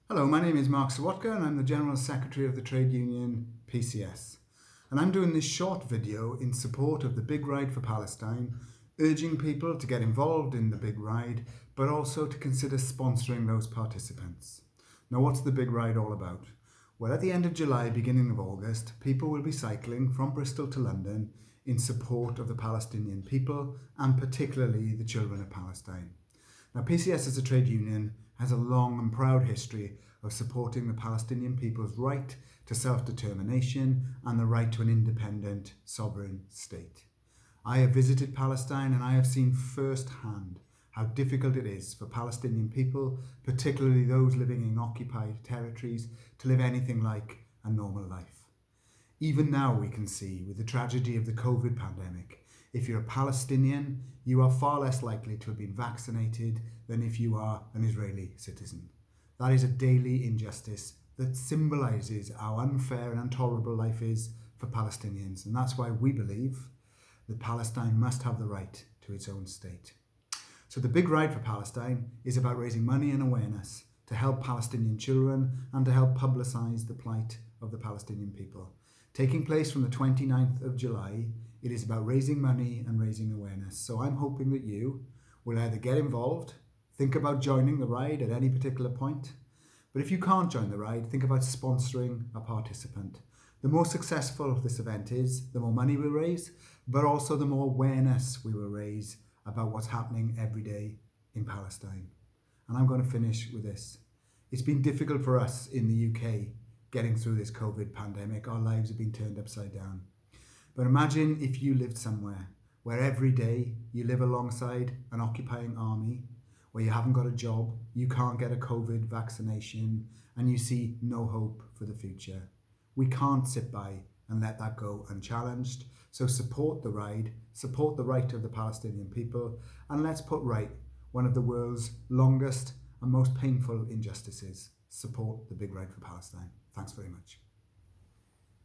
Hello, my name is Mark Serwotka and I'm the General Secretary of the trade union PCS. And I'm doing this short video in support of the Big Ride for Palestine, urging people to get involved in the Big Ride, but also to consider sponsoring those participants. Now, what's the Big Ride all about? Well, at the end of July, beginning of August, people will be cycling from Bristol to London in support of the Palestinian people and particularly the children of Palestine. Now, PCS as a trade union has a long and proud history of supporting the Palestinian people's right to self-determination and the right to an independent, sovereign state. I have visited Palestine and I have seen firsthand how difficult it is for Palestinian people, particularly those living in occupied territories, to live anything like a normal life. Even now we can see, with the tragedy of the COVID pandemic, if you're a Palestinian, you are far less likely to have been vaccinated than if you are an Israeli citizen. That is a daily injustice that symbolises how unfair and intolerable life is for Palestinians, and that's why we believe that Palestine must have the right to its own state. So the Big Ride for Palestine is about raising money and awareness to help Palestinian children and to help publicise the plight of the Palestinian people. Taking place from the 29th of July, it is about raising money and raising awareness. So I'm hoping that you will either get involved, think about joining the ride at any particular point, but if you can't join the ride, think about sponsoring a participant. The more successful this event is, the more money we'll raise, but also the more awareness we will raise about what's happening every day in Palestine. And I'm going to finish with this. It's been difficult for us in the UK getting through this COVID pandemic. Our lives have been turned upside down. But imagine if you lived somewhere where every day you live alongside an occupying army, where you haven't got a job, you can't get a COVID vaccination, and you see no hope for the future. We can't sit by and let that go unchallenged. So support the ride, support the right of the Palestinian people, and let's put right one of the world's longest and most painful injustices. Support the Big Ride for Palestine. Thanks very much.